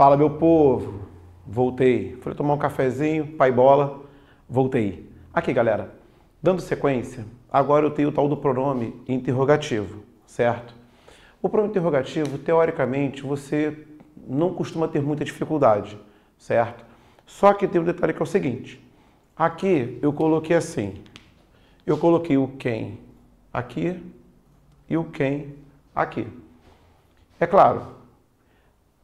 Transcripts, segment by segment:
Fala, meu povo, voltei. Fui tomar um cafezinho, pai bola, voltei. Aqui, galera, dando sequência, agora eu tenho o tal do pronome interrogativo, certo? O pronome interrogativo, teoricamente, você não costuma ter muita dificuldade, certo? Só que tem um detalhe que é o seguinte, aqui eu coloquei assim, eu coloquei o quem aqui e o quem aqui. É claro,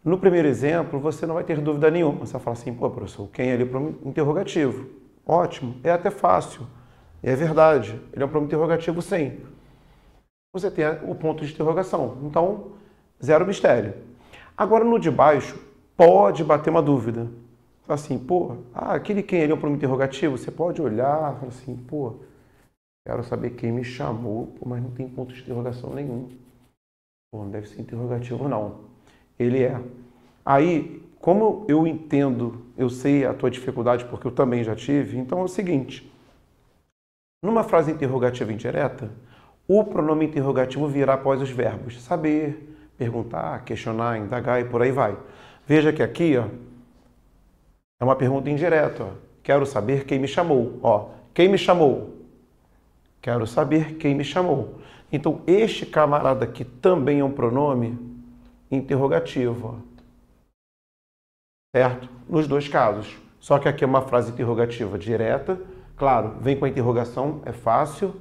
no primeiro exemplo, você não vai ter dúvida nenhuma. Você vai falar assim, pô, professor, quem é ali para um interrogativo? Ótimo, é até fácil. É verdade, ele é um pronome interrogativo, sim. Você tem o ponto de interrogação, então, zero mistério. Agora, no de baixo, pode bater uma dúvida. Fala assim, pô, aquele quem ali é um pronome interrogativo, você pode olhar, fala assim, pô, quero saber quem me chamou, pô, mas não tem ponto de interrogação nenhum. Pô, não deve ser interrogativo, não. Ele é. Aí, como eu entendo, eu sei a tua dificuldade, porque eu também já tive, então é o seguinte. Numa frase interrogativa indireta, o pronome interrogativo virá após os verbos saber, perguntar, questionar, indagar e por aí vai. Veja que aqui, ó, é uma pergunta indireta. Ó. Quero saber quem me chamou. Ó, quem me chamou? Quero saber quem me chamou. Então, este camarada aqui também é um pronome interrogativo, certo? Nos dois casos. Só que aqui é uma frase interrogativa direta, claro, vem com a interrogação, é fácil.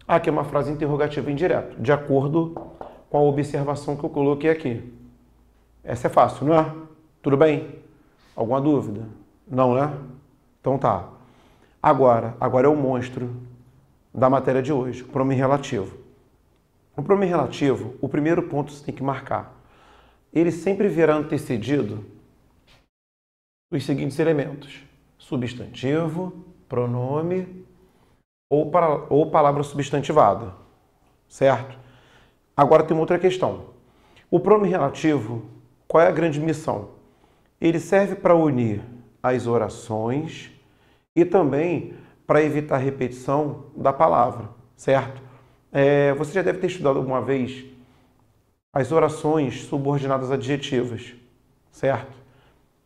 Aqui é uma frase interrogativa indireta, de acordo com a observação que eu coloquei aqui. Essa é fácil, não é? Tudo bem? Alguma dúvida? Não, né? Então tá. Agora é o monstro da matéria de hoje, o pronome relativo. O pronome relativo, o primeiro ponto você tem que marcar. Ele sempre virá antecedido dos seguintes elementos: substantivo, pronome ou palavra substantivada, certo? Agora tem uma outra questão. O pronome relativo, qual é a grande missão? Ele serve para unir as orações e também para evitar a repetição da palavra, certo? Você já deve ter estudado alguma vez as orações subordinadas adjetivas, certo?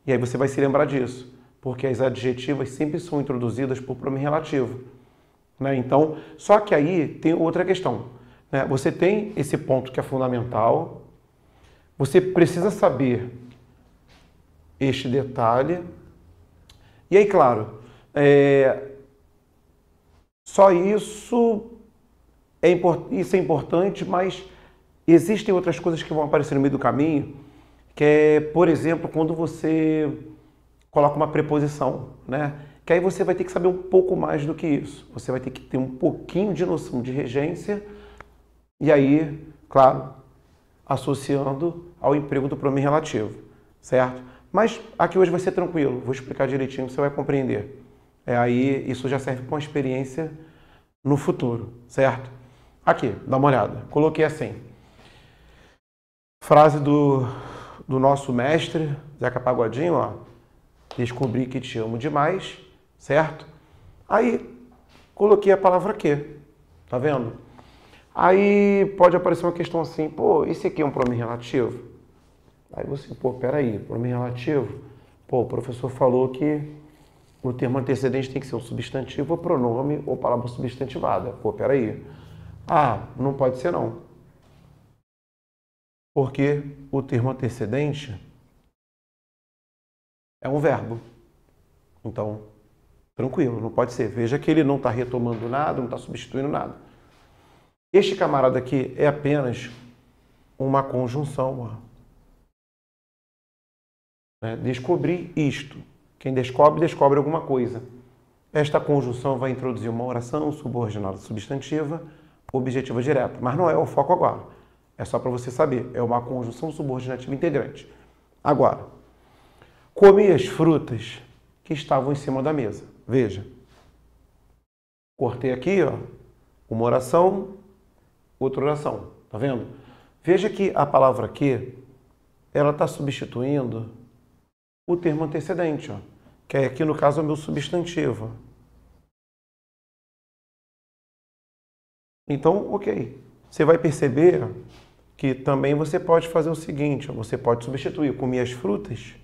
E aí você vai se lembrar disso, porque as adjetivas sempre são introduzidas por pronome relativo, né? Então, só que aí tem outra questão, né? Você tem esse ponto que é fundamental, você precisa saber este detalhe, e aí, claro, só isso isso é importante, mas existem outras coisas que vão aparecer no meio do caminho, que é, por exemplo, quando você coloca uma preposição, né? Que aí você vai ter que saber um pouco mais do que isso. Você vai ter que ter um pouquinho de noção de regência e aí, claro, associando ao emprego do pronome relativo, certo? Mas aqui hoje vai ser tranquilo, vou explicar direitinho, você vai compreender. Aí isso já serve para uma experiência no futuro, certo? Aqui, dá uma olhada. Coloquei assim. Frase do nosso mestre, Zeca Pagodinho, ó. Descobri que te amo demais, certo? Aí, coloquei a palavra que, tá vendo? Aí pode aparecer uma questão assim, pô, esse aqui é um pronome relativo? Aí você, pô, peraí, pronome relativo? Pô, o professor falou que o termo antecedente tem que ser um substantivo, ou pronome, ou palavra substantivada. Pô, peraí. Não pode ser não. Porque o termo antecedente é um verbo. Então, tranquilo, não pode ser. Veja que ele não está retomando nada, não está substituindo nada. Este camarada aqui é apenas uma conjunção. Descobri isto. Quem descobre, descobre alguma coisa. Esta conjunção vai introduzir uma oração subordinada substantiva, objetiva direta. Mas não é o foco agora. É só para você saber. É uma conjunção subordinativa integrante. Agora, comi as frutas que estavam em cima da mesa. Veja. Cortei aqui, ó, uma oração, outra oração. Tá vendo? Veja que a palavra que, ela está substituindo o termo antecedente, ó, que aqui no caso é o meu substantivo. Então, ok. Você vai perceber que também você pode fazer o seguinte, ó, você pode substituir, comi as frutas,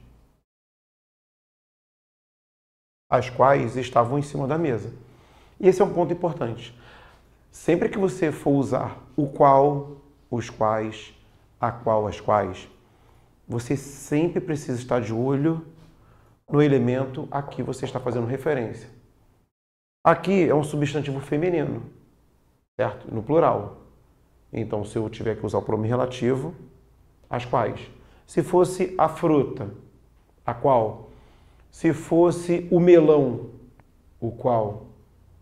as quais estavam em cima da mesa. E esse é um ponto importante. Sempre que você for usar o qual, os quais, a qual, as quais, você sempre precisa estar de olho no elemento a que você está fazendo referência. Aqui é um substantivo feminino, certo? No plural. Então, se eu tiver que usar o pronome relativo, as quais. Se fosse a fruta, a qual. Se fosse o melão, o qual.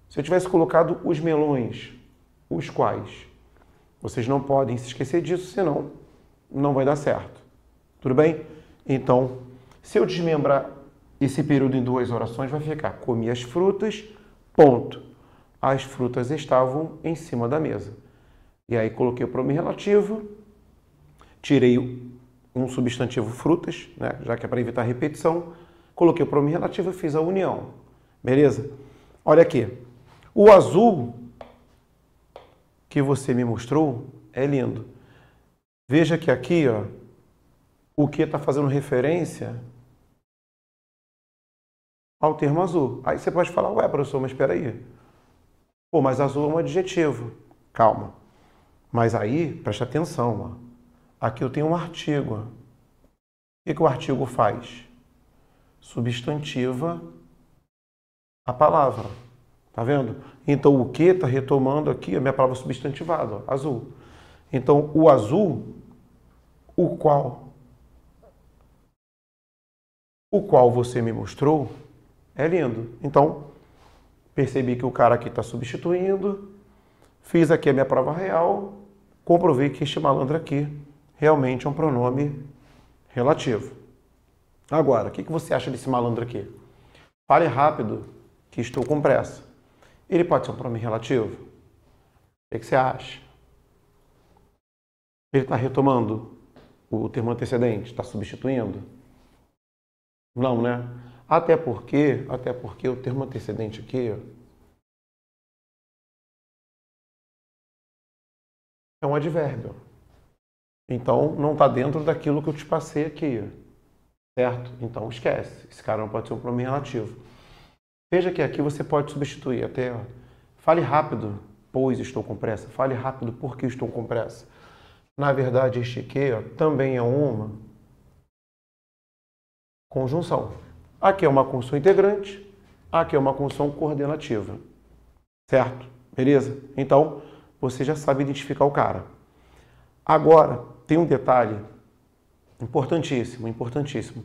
Se eu tivesse colocado os melões, os quais. Vocês não podem se esquecer disso, senão não vai dar certo. Tudo bem? Então, se eu desmembrar esse período em duas orações, vai ficar comi as frutas, ponto. As frutas estavam em cima da mesa. E aí coloquei o pronome relativo, tirei um substantivo frutas, né, já que é para evitar repetição, coloquei o pronome relativo e fiz a união. Beleza? Olha aqui. O azul que você me mostrou é lindo. Veja que aqui, ó, o que está fazendo referência ao termo azul. Aí você pode falar, ué, professor, mas espera aí. Pô, mas azul é um adjetivo. Calma. Mas aí, preste atenção. Ó. Aqui eu tenho um artigo. Ó. O que o artigo faz? Substantiva a palavra. Tá vendo? Então, o que está retomando aqui a minha palavra substantivada, ó, azul. Então, o azul, o qual você me mostrou, é lindo. Então, percebi que o cara aqui está substituindo, fiz aqui a minha prova real, comprovei que este malandro aqui realmente é um pronome relativo. Agora, o que você acha desse malandro aqui? Fale rápido, que estou com pressa. Ele pode ser um pronome relativo? O que você acha? Ele está retomando o termo antecedente? Está substituindo? Não, né? Até porque o termo antecedente aqui é um advérbio. Então, não está dentro daquilo que eu te passei aqui, certo? Então, esquece. Esse cara não pode ser um pronome relativo. Veja que aqui você pode substituir até, ó, fale rápido, pois estou com pressa. Fale rápido, porque estou com pressa. Na verdade, este aqui, ó, também é uma conjunção. Aqui é uma conjunção integrante, aqui é uma conjunção coordenativa. Certo? Beleza? Então, você já sabe identificar o cara. Agora, tem um detalhe importantíssimo, importantíssimo.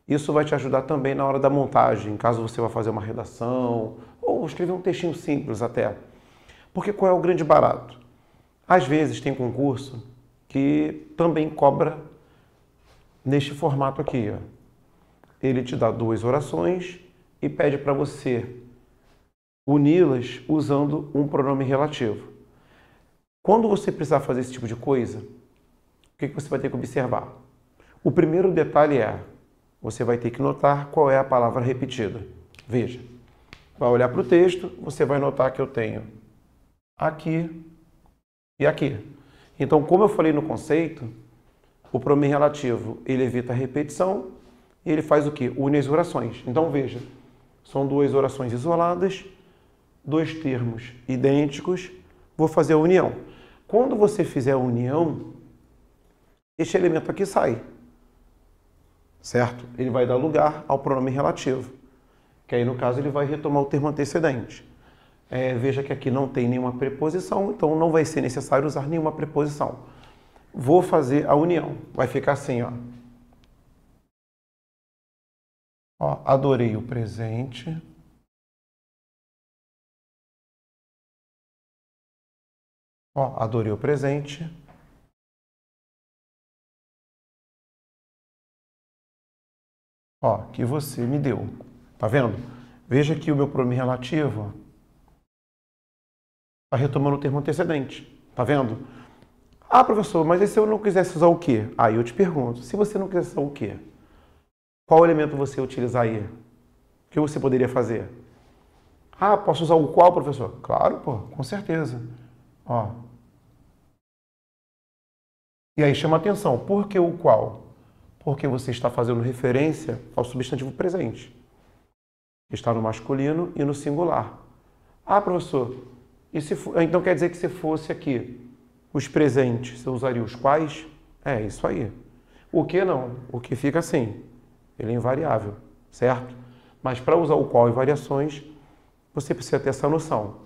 Isso vai te ajudar também na hora da montagem, caso você vá fazer uma redação ou escrever um textinho simples até. Porque qual é o grande barato? Às vezes tem concurso que também cobra neste formato aqui. Ó. Ele te dá duas orações e pede para você uni-las usando um pronome relativo. Quando você precisar fazer esse tipo de coisa, o que você vai ter que observar? O primeiro detalhe é, você vai ter que notar qual é a palavra repetida. Veja, vai olhar para o texto, você vai notar que eu tenho aqui e aqui. Então, como eu falei no conceito, o pronome relativo, ele evita a repetição e ele faz o quê? Une as orações. Então, veja, são duas orações isoladas, dois termos idênticos, vou fazer a união. Quando você fizer a união, este elemento aqui sai, certo? Ele vai dar lugar ao pronome relativo, que aí no caso ele vai retomar o termo antecedente. Veja que aqui não tem nenhuma preposição, então não vai ser necessário usar nenhuma preposição. Vou fazer a união, vai ficar assim, ó. Ó, adorei o presente. Ó, adorei o presente. Ó, que você me deu. Tá vendo? Veja que o meu pronome relativo está retomando o termo antecedente. Tá vendo? Ah, professor, mas e se eu não quisesse usar o quê? Aí eu te pergunto, se você não quisesse usar o quê? Qual elemento você utilizar aí? O que você poderia fazer? Ah, posso usar o qual, professor? Claro, pô, com certeza. Ó. E aí chama atenção. Por que o qual? Porque você está fazendo referência ao substantivo presente. Está no masculino e no singular. Ah, professor, e se for, então quer dizer que se fosse aqui os presentes, você usaria os quais? É isso aí. O que não? O que fica assim. Ele é invariável, certo? Mas para usar o qual em variações, você precisa ter essa noção,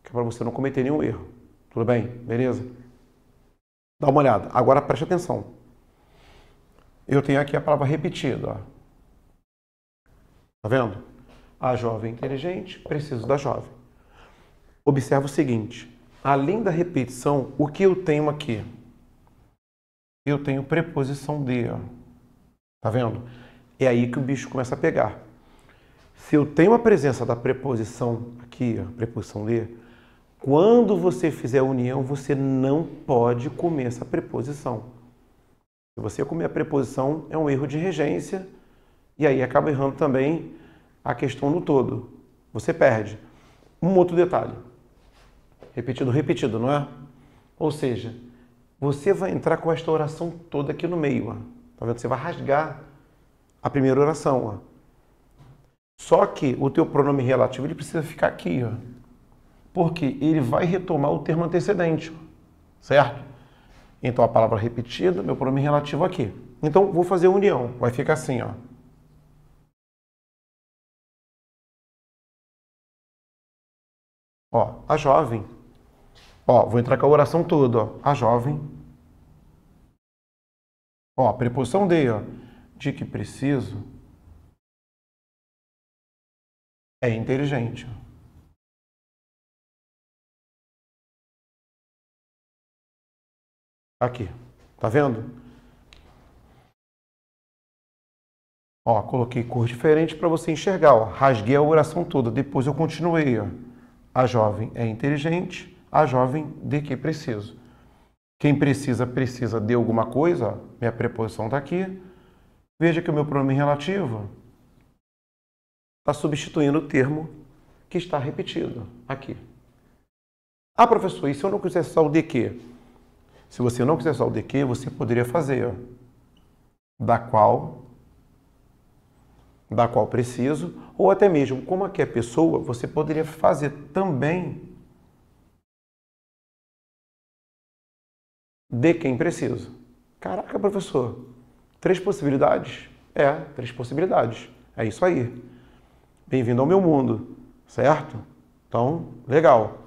que é para você não cometer nenhum erro. Tudo bem? Beleza? Dá uma olhada. Agora preste atenção. Eu tenho aqui a palavra repetida. Ó. Tá vendo? A jovem inteligente, preciso da jovem. Observa o seguinte. Além da repetição, o que eu tenho aqui? Eu tenho preposição de. Ó. Tá vendo? É aí que o bicho começa a pegar. Se eu tenho a presença da preposição aqui, a preposição de, quando você fizer a união, você não pode comer essa preposição. Se você comer a preposição, é um erro de regência e aí acaba errando também a questão no todo. Você perde. Um outro detalhe. Repetido, repetido, não é? Ou seja, você vai entrar com esta oração toda aqui no meio. Ó. Tá vendo? Você vai rasgar a primeira oração. Ó. Só que o teu pronome relativo ele precisa ficar aqui. Ó. Porque ele vai retomar o termo antecedente. Certo? Então a palavra repetida, meu pronome relativo aqui. Então vou fazer união. Vai ficar assim, ó. Ó, a jovem. Ó, vou entrar com a oração toda, ó. A jovem. Ó, a preposição de, ó. De que preciso. É inteligente. Aqui. Tá vendo? Ó, coloquei cor diferente para você enxergar, ó. Rasguei a oração toda, depois eu continuei, ó. A jovem é inteligente, a jovem de que preciso. Quem precisa, precisa de alguma coisa, ó. Minha preposição está aqui. Veja que o meu pronome relativo está substituindo o termo que está repetido aqui. Ah, professor, e se eu não quiser só o de que? Se você não quiser só o de que, você poderia fazer, ó. Da qual preciso, ou até mesmo, como aqui é pessoa, você poderia fazer também de quem preciso. Caraca, professor, 3 possibilidades? É, 3 possibilidades. É isso aí. Bem-vindo ao meu mundo, certo? Então, legal.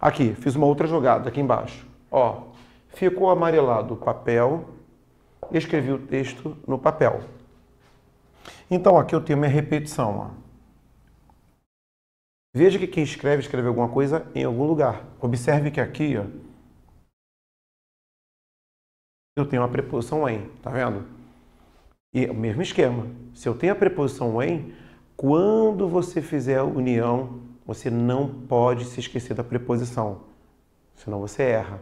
Aqui, fiz uma outra jogada aqui embaixo. Ó, ficou amarelado o papel, escrevi o texto no papel. Então, aqui eu tenho minha repetição. Ó. Veja que quem escreve, escreve alguma coisa em algum lugar. Observe que aqui, ó, eu tenho a preposição em, tá vendo? E o mesmo esquema. Se eu tenho a preposição em, quando você fizer a união, você não pode se esquecer da preposição, senão você erra.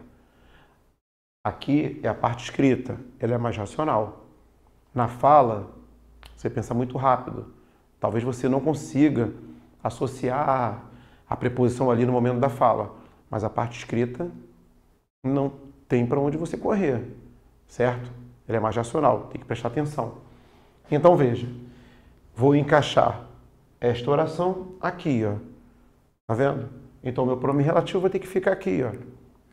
Aqui é a parte escrita, ela é mais racional. Na fala, você pensa muito rápido. Talvez você não consiga associar a preposição ali no momento da fala, mas a parte escrita não tem para onde você correr, certo? Ela é mais racional, tem que prestar atenção. Então veja, vou encaixar esta oração aqui, ó. Tá vendo? Então meu pronome relativo vai ter que ficar aqui, ó.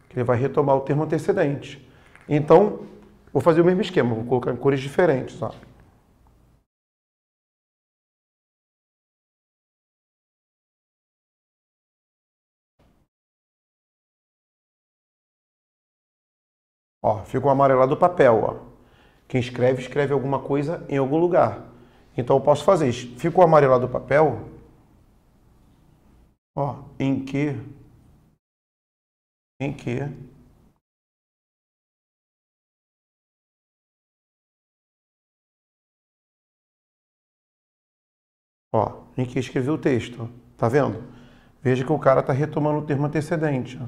Que ele vai retomar o termo antecedente. Então, vou fazer o mesmo esquema, vou colocar em cores diferentes, ó. Ó, ficou amarelado o papel, ó. Quem escreve, escreve alguma coisa em algum lugar. Então eu posso fazer isso. Ficou amarelado o papel, ó, em que, ó, em que escreveu o texto, tá vendo? Veja que o cara está retomando o termo antecedente, ó.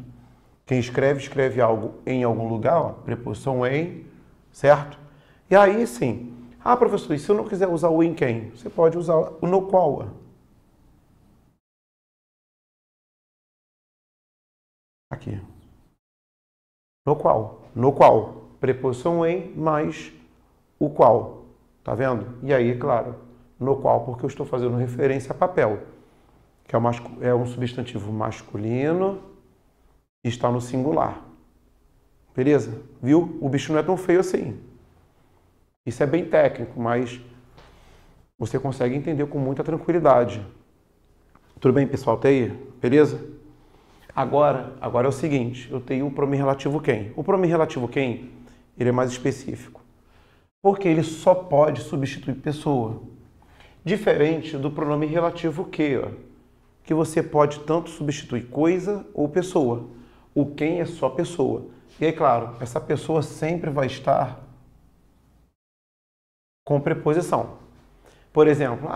Quem escreve, escreve algo em algum lugar, ó, preposição em, certo? E aí sim, ah, professor, e se eu não quiser usar o em quem? Você pode usar o no qual, ó. Aqui. No qual, preposição em mais o qual. Tá vendo? E aí, claro, no qual, porque eu estou fazendo referência a papel, que é um substantivo masculino e está no singular. Beleza? Viu? O bicho não é tão feio assim. Isso é bem técnico, mas você consegue entender com muita tranquilidade. Tudo bem, pessoal? Tá aí? Beleza? Agora é o seguinte, eu tenho o pronome relativo quem. O pronome relativo quem, ele é mais específico, porque ele só pode substituir pessoa. Diferente do pronome relativo que, ó, que você pode tanto substituir coisa ou pessoa. O quem é só pessoa. E aí, claro, essa pessoa sempre vai estar com preposição. Por exemplo,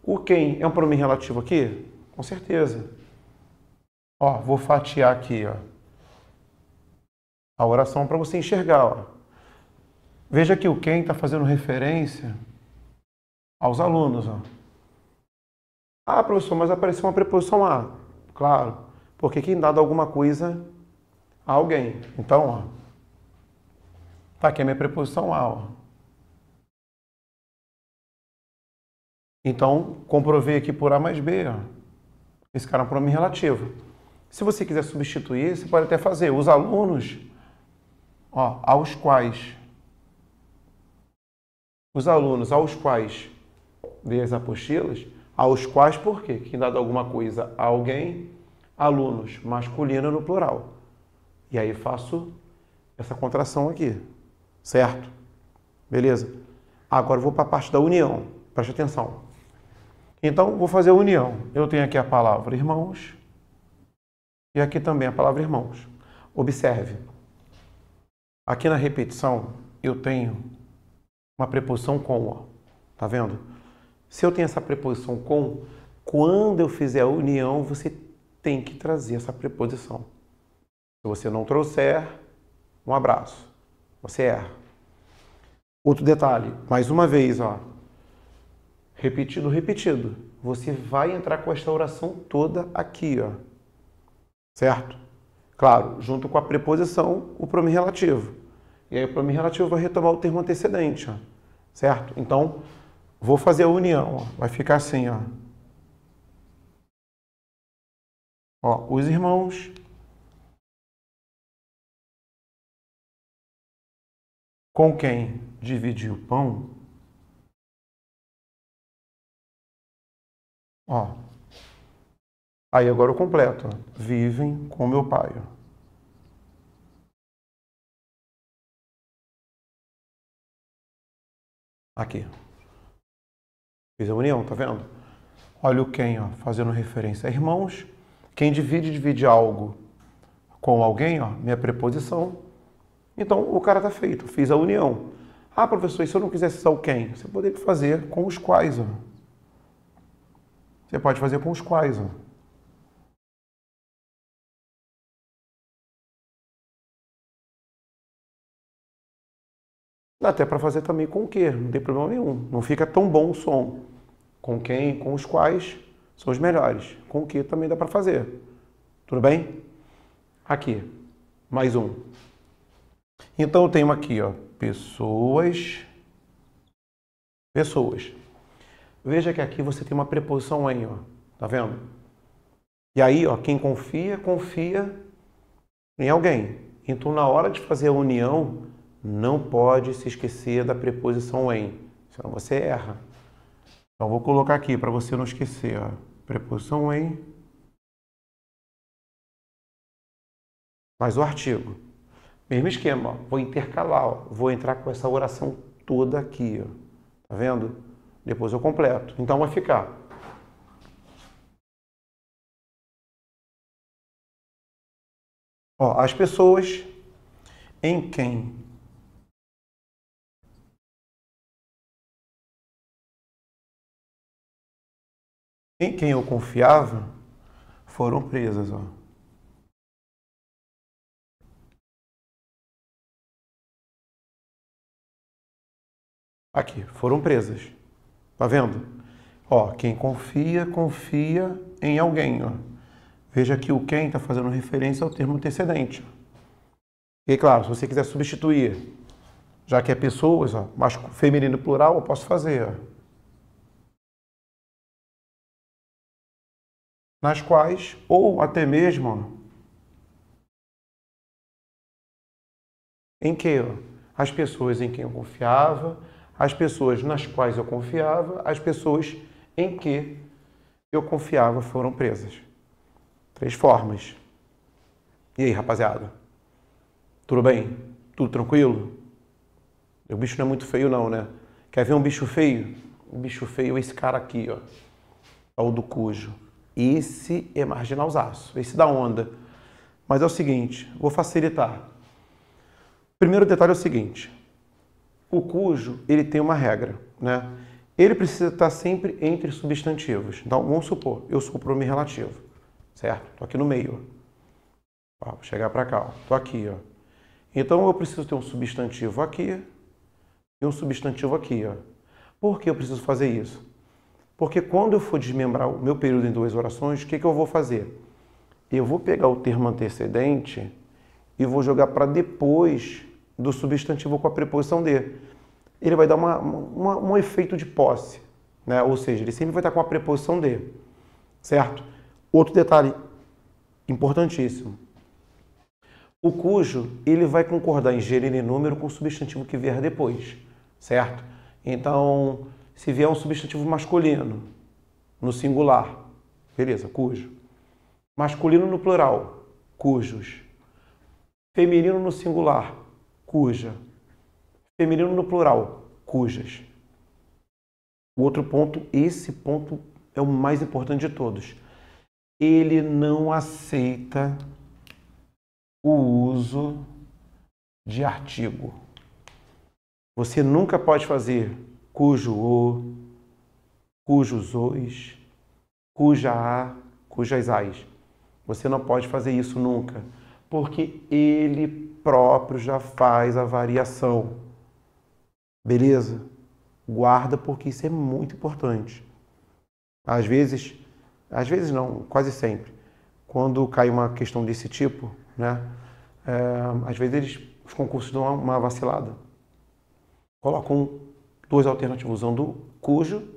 o quem é um pronome relativo aqui? Com certeza. Ó, vou fatiar aqui, ó, a oração para você enxergar, ó. Veja que o quem está fazendo referência aos alunos, ó. Professor, mas apareceu uma preposição a. Claro, porque quem dá alguma coisa a alguém. Então, ó, tá aqui a minha preposição a, ó. Então, comprovei aqui por A mais B, ó. Esse cara é um pronome relativo. Se você quiser substituir, você pode até fazer os alunos, ó, aos quais. Os alunos aos quais dê as apostilas, aos quais por quê? Quem dá alguma coisa a alguém, alunos, masculino no plural. E aí faço essa contração aqui, certo? Beleza? Agora eu vou para a parte da união, preste atenção. Então, vou fazer a união. Eu tenho aqui a palavra irmãos e aqui também a palavra irmãos. Observe, aqui na repetição eu tenho uma preposição com, ó. Tá vendo? Se eu tenho essa preposição com, quando eu fizer a união, você tem que trazer essa preposição. Se você não trouxer, um abraço. Você erra. Outro detalhe, mais uma vez, ó. Repetido, repetido. Você vai entrar com esta oração toda aqui, ó. Certo? Claro, junto com a preposição, o pronome relativo. E aí o pronome relativo vai retomar o termo antecedente, ó. Certo? Então, vou fazer a união, ó. Vai ficar assim, ó. Ó, os irmãos com quem dividiu o pão, ó. Aí agora eu completo, ó. Vivem com meu pai, ó. Aqui. Fiz a união, tá vendo? Olha o quem, ó, fazendo referência a irmãos. Quem divide algo com alguém, ó, minha preposição. Então, o cara tá feito. Fiz a união. Professor, e se eu não quisesse usar o quem? Você poderia fazer com os quais, ó. Você pode fazer com os quais, ó. Dá até para fazer também com o que, não tem problema nenhum. Não fica tão bom o som. Com quem, com os quais, são os melhores. Com o que também dá para fazer. Tudo bem? Aqui, mais um. Então eu tenho aqui, ó, pessoas. Veja que aqui você tem uma preposição em, ó. Tá vendo? E aí, ó, quem confia, confia em alguém. Então, na hora de fazer a união, não pode se esquecer da preposição em, senão você erra. Então, vou colocar aqui para você não esquecer, ó, preposição em, mais o artigo. Mesmo esquema, ó, vou intercalar, ó, vou entrar com essa oração toda aqui, ó, tá vendo? Depois eu completo. Então, vai ficar. Ó, as pessoas em quem eu confiava foram presas, ó. Aqui, foram presas. Tá vendo? Ó, quem confia, confia em alguém, ó. Veja que o quem está fazendo referência ao termo antecedente. E claro, se você quiser substituir, já que é pessoas, ó, feminino plural, eu posso fazer. Ó. Nas quais, ou até mesmo, ó, em que as pessoas em quem eu confiava, as pessoas nas quais eu confiava, as pessoas em que eu confiava foram presas. 3 formas. E aí, rapaziada? Tudo bem? Tudo tranquilo? O bicho não é muito feio não, né? Quer ver um bicho feio? O bicho feio é esse cara aqui, ó. É o do cujo. Esse é marginalzaço. Esse dá onda. Mas é o seguinte, vou facilitar. Primeiro detalhe é o seguinte. O cujo, ele tem uma regra, né? Ele precisa estar sempre entre substantivos. Então, vamos supor, eu sou o pronome relativo, certo? Tô aqui no meio, ó. Vou chegar para cá, ó. Tô aqui, ó. Então, eu preciso ter um substantivo aqui e um substantivo aqui, ó. Por que eu preciso fazer isso? Porque quando eu for desmembrar o meu período em 2 orações, o que eu vou fazer? Eu vou pegar o termo antecedente e vou jogar para depois do substantivo com a preposição de. Ele vai dar um efeito de posse, né? Ou seja, ele sempre vai estar com a preposição de, certo? Outro detalhe importantíssimo. O cujo, ele vai concordar em gênero e número com o substantivo que vier depois, certo? Então, se vier um substantivo masculino no singular, beleza, cujo. Masculino no plural, cujos. Feminino no singular, cuja. Feminino no plural, cujas. O outro ponto, esse ponto é o mais importante de todos. Ele não aceita o uso de artigo. Você nunca pode fazer cujo o, cujos os, cuja a, cujas as. Você não pode fazer isso nunca, porque ele próprio já faz a variação. Beleza? Guarda, porque isso é muito importante. Às vezes não, quase sempre, quando cai uma questão desse tipo, né? Às vezes os concursos dão uma vacilada. Colocam 2 alternativos usando cujo,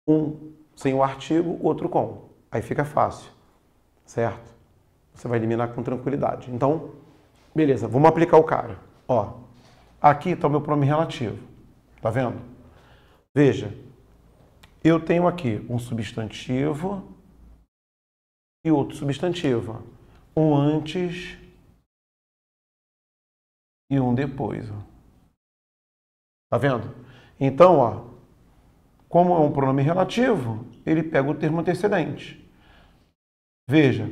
um sem o artigo, outro com. Aí fica fácil, certo? Você vai eliminar com tranquilidade. Então, beleza, vamos aplicar o cara. Ó, aqui está o meu pronome relativo, tá vendo? Veja, eu tenho aqui um substantivo e outro substantivo. Um antes e um depois. Tá vendo? Então, ó, como é um pronome relativo, ele pega o termo antecedente. Veja,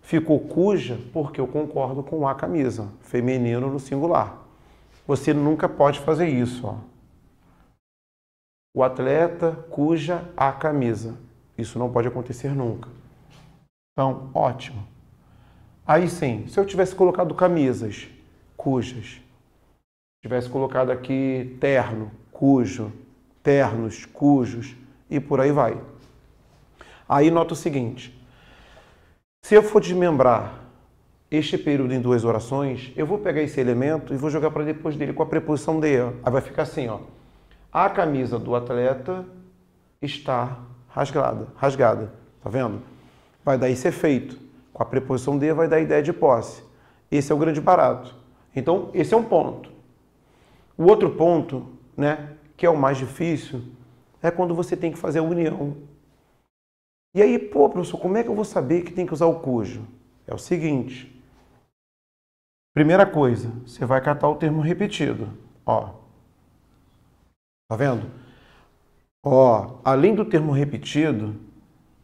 ficou cuja porque eu concordo com a camisa, feminino no singular. Você nunca pode fazer isso, ó. O atleta cuja a camisa. Isso não pode acontecer nunca. Então, ótimo. Aí sim, se eu tivesse colocado camisas, cujas, tivesse colocado aqui terno, cujo, ternos, cujos, e por aí vai. Aí nota o seguinte, se eu for desmembrar este período em 2 orações, eu vou pegar esse elemento e vou jogar para depois dele com a preposição de. Aí vai ficar assim, ó. A camisa do atleta está rasgada, tá vendo? Vai dar esse efeito. Com a preposição de vai dar a ideia de posse. Esse é o grande barato. Então, esse é um ponto. O outro ponto, né, que é o mais difícil, é quando você tem que fazer a união. E aí, pô, professor, como é que eu vou saber que tem que usar o cujo? É o seguinte. Primeira coisa, você vai catar o termo repetido. Ó. Tá vendo? Ó, além do termo repetido,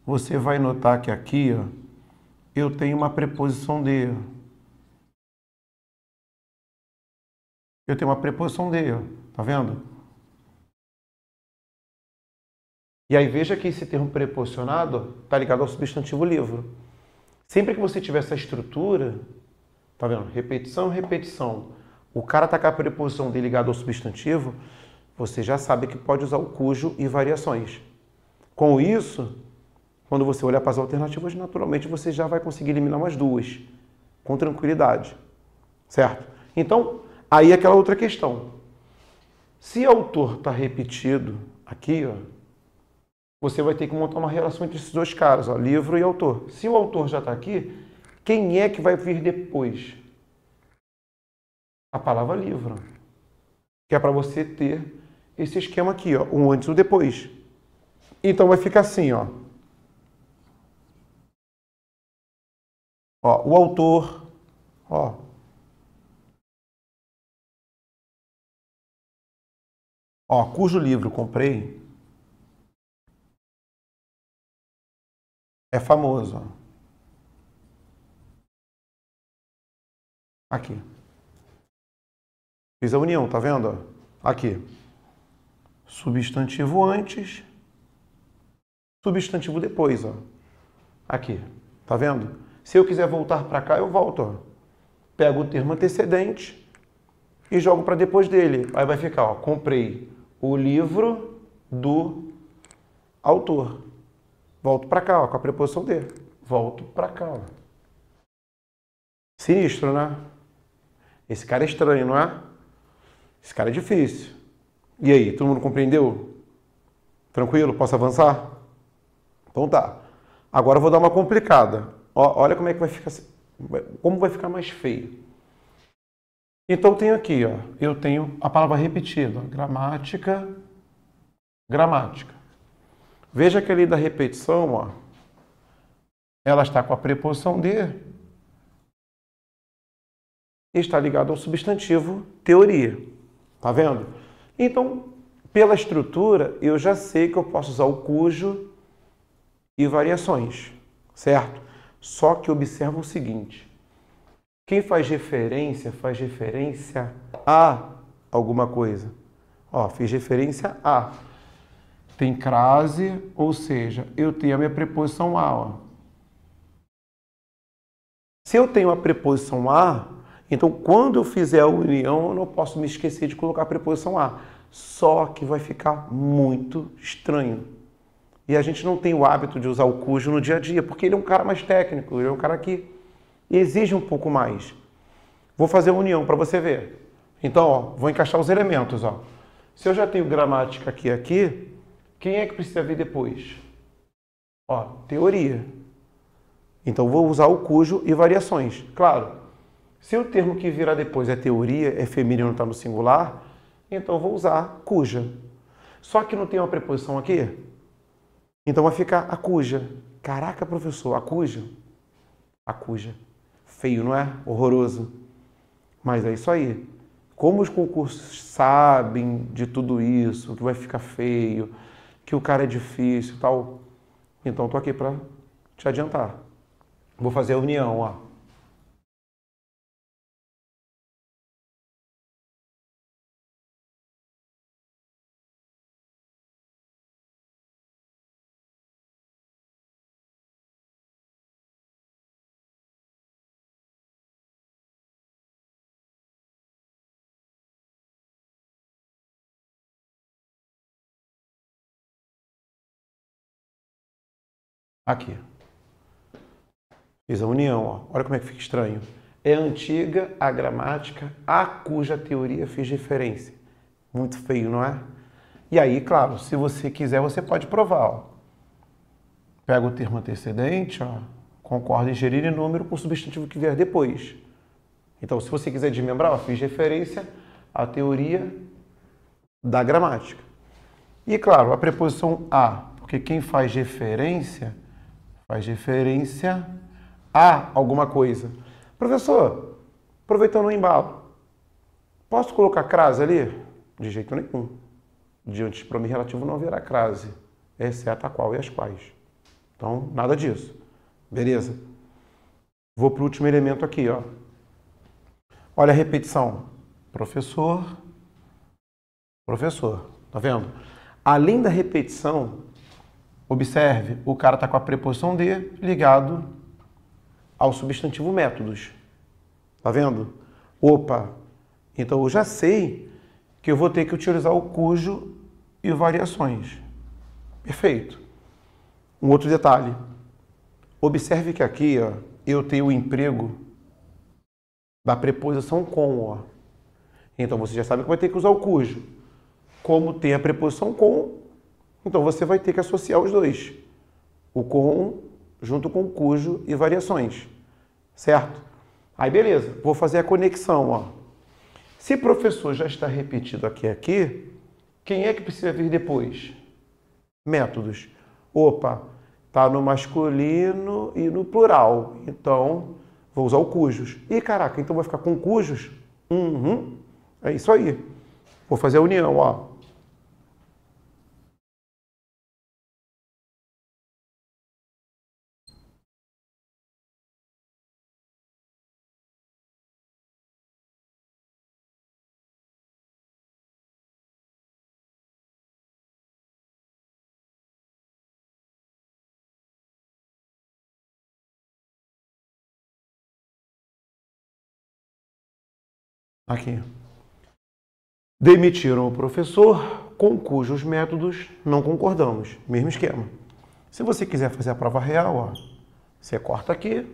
você vai notar que aqui, ó, eu tenho uma preposição de. Eu tenho uma preposição de, ó, tá vendo? E aí veja que esse termo preposicionado está ligado ao substantivo livro. Sempre que você tiver essa estrutura, tá vendo? Repetição, repetição. O cara tá com a preposição de ligado ao substantivo, você já sabe que pode usar o cujo e variações. Com isso, quando você olhar para as alternativas, naturalmente você já vai conseguir eliminar umas 2, com tranquilidade. certo? Então, aí é aquela outra questão. Se autor está repetido aqui, ó, você vai ter que montar uma relação entre esses dois caras, ó, livro e autor. Se o autor já está aqui, quem é que vai vir depois? A palavra livro. Que é para você ter esse esquema aqui, ó, um antes e um depois. Então vai ficar assim, ó. Ó, o autor, ó. Ó, cujo livro comprei é famoso, ó. Aqui. Fiz a união, tá vendo? Ó? Aqui. Substantivo antes, substantivo depois, ó. Aqui. Tá vendo? Se eu quiser voltar para cá, eu volto, ó. Pego o termo antecedente e jogo para depois dele. Aí vai ficar, ó, comprei o livro do autor. Volto para cá, ó, com a preposição de. Volto para cá, ó. Sinistro, né? Esse cara é estranho, não é? Esse cara é difícil. E aí, todo mundo compreendeu? Tranquilo? Posso avançar? Então tá. Agora eu vou dar uma complicada. Ó, olha como é que vai ficar, como vai ficar mais feio. Então eu tenho aqui, ó, eu tenho a palavra repetida, gramática, gramática. Veja que ali da repetição, ó, ela está com a preposição de e está ligado ao substantivo teoria. Tá vendo? Então, pela estrutura, eu já sei que eu posso usar o cujo e variações, certo? Só que observa o seguinte, quem faz referência a alguma coisa. Ó, fiz referência a. Tem crase, ou seja, eu tenho a minha preposição a, ó. Se eu tenho a preposição a, então quando eu fizer a união, eu não posso me esquecer de colocar a preposição a. Só que vai ficar muito estranho. E a gente não tem o hábito de usar o cujo no dia a dia, porque ele é um cara mais técnico, ele é um cara que exige um pouco mais. Vou fazer a união para você ver. Então, ó, vou encaixar os elementos. Ó. Se eu já tenho gramática aqui, quem é que precisa vir depois? Ó, teoria. Então, vou usar o cujo e variações. Claro, se o termo que virá depois é teoria, é feminino, está no singular, então vou usar cuja. Só que não tem uma preposição aqui? Então vai ficar a cuja. Caraca, professor, a cuja? A cuja. Feio, não é? Horroroso. Mas é isso aí. Como os concursos sabem de tudo isso, que vai ficar feio, que o cara é difícil e tal, então tô aqui para te adiantar. Vou fazer a união, ó. Aqui. Fiz a união, ó. Olha como é que fica estranho. É antiga a gramática a cuja teoria fiz referência. Muito feio, não é? E aí, claro, se você quiser, você pode provar, ó. Pega o termo antecedente, ó, concorda em gerir em número com o substantivo que vier depois. Então, se você quiser desmembrar, ó, fiz referência à teoria da gramática. E, claro, a preposição a, porque quem faz referência a alguma coisa. Professor, aproveitando o embalo, posso colocar crase ali? De jeito nenhum. Diante de pronome relativo não haverá crase, exceto a qual e as quais. Então, nada disso. Beleza? Vou para o último elemento aqui, ó. Olha a repetição. Professor, professor. Tá vendo? Além da repetição, observe, o cara está com a preposição de ligado ao substantivo métodos. Tá vendo? Opa! Então eu já sei que eu vou ter que utilizar o cujo e variações. Perfeito. Um outro detalhe. Observe que aqui, ó, eu tenho o emprego da preposição com, ó. Então você já sabe que vai ter que usar o cujo. Como tem a preposição com, então você vai ter que associar os dois. O com junto com o cujo e variações. Certo? Aí beleza, vou fazer a conexão, ó. Se professor já está repetido aqui, quem é que precisa vir depois? Métodos. Opa, tá no masculino e no plural. Então, vou usar o cujos. Ih, caraca, então vai ficar com cujos? Uhum. É isso aí. Vou fazer a união, ó. Aqui. Demitiram o professor com cujos métodos não concordamos. Mesmo esquema. Se você quiser fazer a prova real, ó, você corta aqui,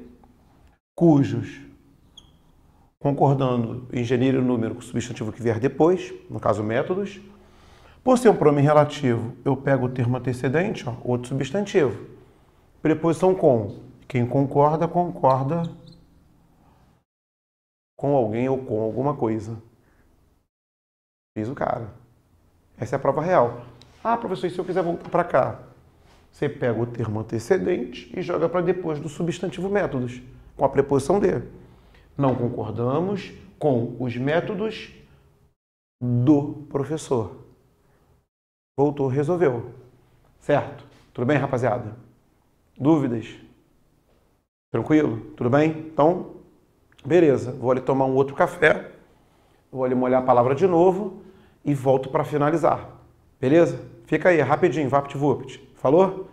cujos, concordando engenheiro e número com o substantivo que vier depois, no caso métodos. Por ser um pronome relativo, eu pego o termo antecedente, ó, outro substantivo. Preposição com. Quem concorda, concorda com alguém ou com alguma coisa. Fiz o cara. Essa é a prova real. Ah, professor, e se eu quiser voltar para cá? Você pega o termo antecedente e joga para depois do substantivo métodos, com a preposição de. Não concordamos com os métodos do professor. Voltou, resolveu. Certo? Tudo bem, rapaziada? Dúvidas? Tranquilo? Tudo bem? Então, beleza. Vou ali tomar um outro café. Vou ali molhar a palavra de novo e volto para finalizar. Beleza? Fica aí, rapidinho, vapt-vupt. Falou?